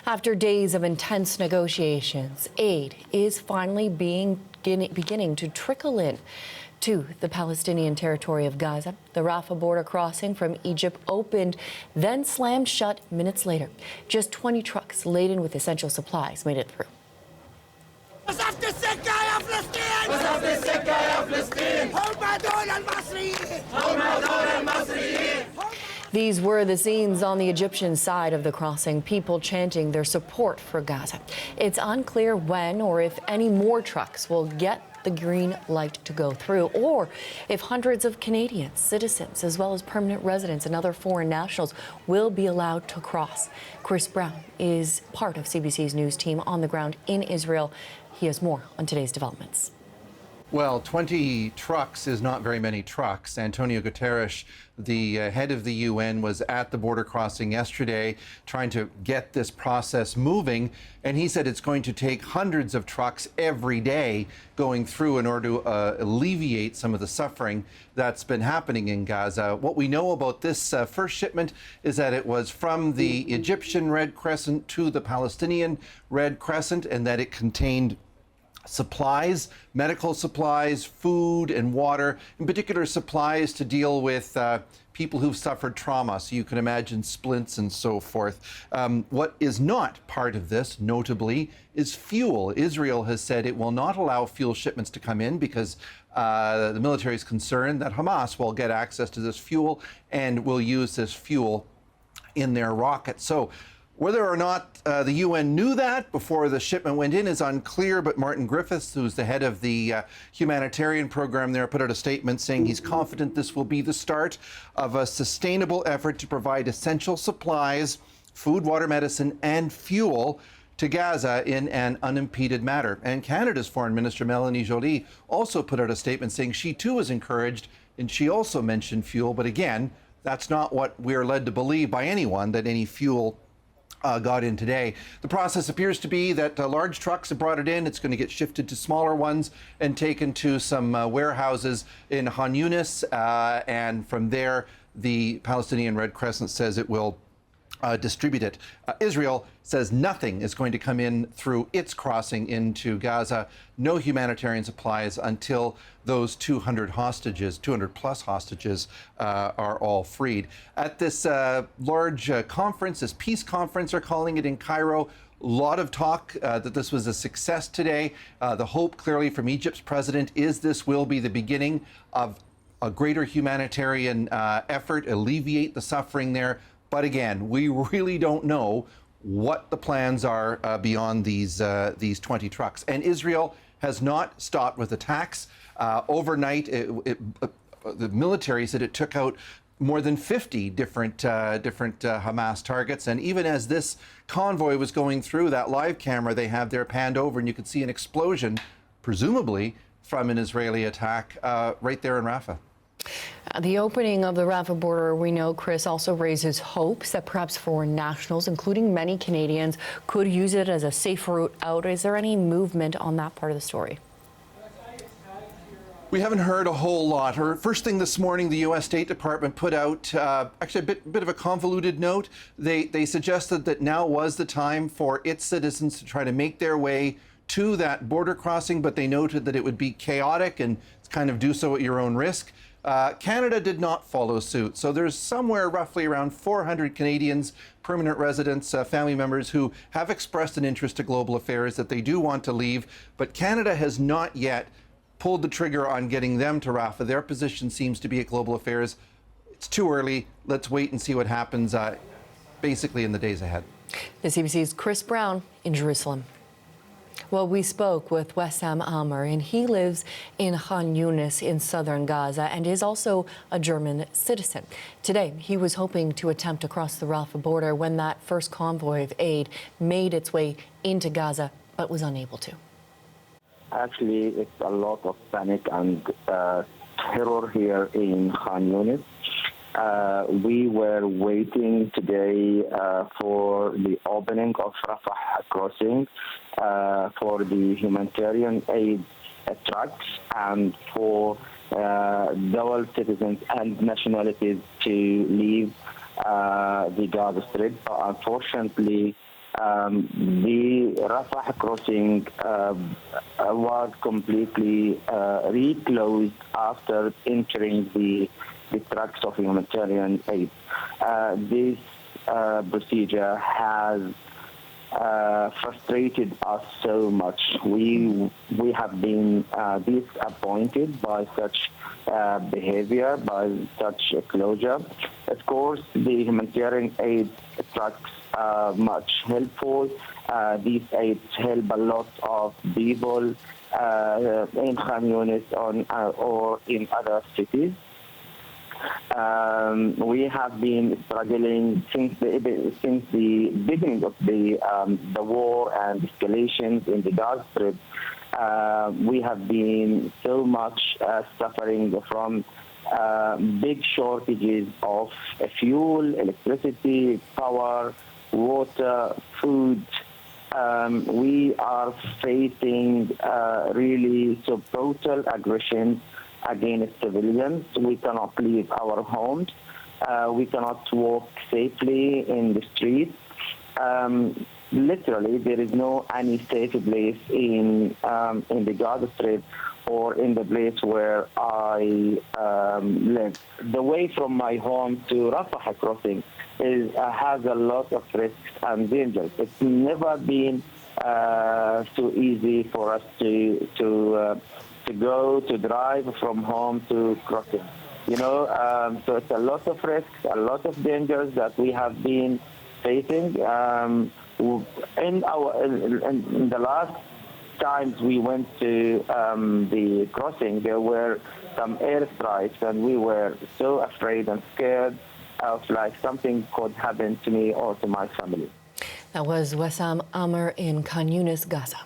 After days of intense negotiations, aid is finally beginning to trickle in to the Palestinian territory of Gaza. The Rafah border crossing from Egypt opened, then slammed shut minutes later. Just 20 trucks laden with essential supplies made it through. These were the scenes on the Egyptian side of the crossing, people chanting their support for Gaza. It's unclear when or if any more trucks will get the green light to go through, or if hundreds of Canadians, citizens, as well as permanent residents and other foreign nationals will be allowed to cross. Chris Brown is part of CBC's news team on the ground in Israel. He has more on today's developments. Well, 20 trucks is not very many trucks. Antonio Guterres, the head of the UN, was at the border crossing yesterday trying to get this process moving. And he said it's going to take hundreds of trucks every day going through in order to alleviate some of the suffering that's been happening in Gaza. What we know about this first shipment is that it was from the Egyptian Red Crescent to the Palestinian Red Crescent, and that it contained supplies, medical supplies, food and water, in particular supplies to deal with people who've suffered trauma. So you can imagine splints and so forth. What is not part of this, notably, is fuel. Israel has said it will not allow fuel shipments to come in because the military is concerned that Hamas will get access to this fuel and will use this fuel in their rockets. So whether or not the UN knew that before the shipment went in is unclear, but Martin Griffiths, who's the head of the humanitarian program there, put out a statement saying he's confident this will be the start of a sustainable effort to provide essential supplies, food, water, medicine, and fuel to Gaza in an unimpeded manner. And Canada's Foreign Minister Melanie Joly also put out a statement saying she too was encouraged, and she also mentioned fuel. But again, that's not what we're led to believe by anyone, that any fuel got in today. The process appears to be that large trucks have brought it in. It's going to get shifted to smaller ones and taken to some warehouses in Khan Yunis. And from there, the Palestinian Red Crescent says it will distribute it. Israel says nothing is going to come in through its crossing into Gaza. No humanitarian supplies until those 200 plus hostages are all freed. At this large conference, this peace conference, they're calling it in Cairo, a lot of talk that this was a success today. The hope clearly from Egypt's president is this will be the beginning of a greater humanitarian effort, alleviate the suffering there. But again, we really don't know what the plans are beyond these 20 trucks. And Israel has not stopped with attacks. Overnight, the military said it took out more than 50 different Hamas targets. And even as this convoy was going through, that live camera they have there panned over, and you could see an explosion, presumably from an Israeli attack right there in Rafah. The opening of the Rafah border, we know, Chris, also raises hopes that perhaps foreign nationals, including many Canadians, could use it as a safe route out. Is there any movement on that part of the story? We haven't heard a whole lot. First thing this morning, the U.S. State Department put out actually a bit of a convoluted note. They suggested that now was the time for its citizens to try to make their way to that border crossing, but they noted that it would be chaotic and kind of do so at your own risk. Canada did not follow suit. So there's somewhere roughly around 400 Canadians, permanent residents, family members who have expressed an interest to global affairs that they do want to leave. But Canada has not yet pulled the trigger on getting them to Rafah. Their position seems to be at global affairs. It's too early. Let's wait and see what happens basically in the days ahead. The CBC's Chris Brown in Jerusalem. Well, we spoke with Wessam Amer, and he lives in Khan Yunis in southern Gaza and is also a German citizen. Today, he was hoping to attempt to cross the Rafah border when that first convoy of aid made its way into Gaza, but was unable to. Actually, it's a lot of panic and terror here in Khan Yunis. We were waiting today for the opening of Rafah crossing for the humanitarian aid trucks and for dual citizens and nationalities to leave the Gaza Strip. Unfortunately, The Rafah crossing was completely reclosed after entering the trucks of humanitarian aid. This procedure has frustrated us so much. We have been disappointed by such behavior, by such closure. Of course, the humanitarian aid trucks are much helpful. These aids help a lot of people in Khan Yunis or in other cities. We have been struggling since the beginning of the war and escalations in the Gaza Strip. We have been so much suffering from big shortages of fuel, electricity, power, water, food. We are facing really so brutal aggression against civilians. We cannot leave our homes. We cannot walk safely in the streets. Literally, there is no any safe place in the Gaza Strip or in the place where I live. The way from my home to Rafah crossing has a lot of risks and dangers. It's never been so easy for us to drive from home to crossing. So it's a lot of risks, a lot of dangers that we have been facing. In the last times we went to the crossing, there were some airstrikes, and we were so afraid and scared of like something could happen to me or to my family. That was Wessam Amr in Khan Yunis, Gaza.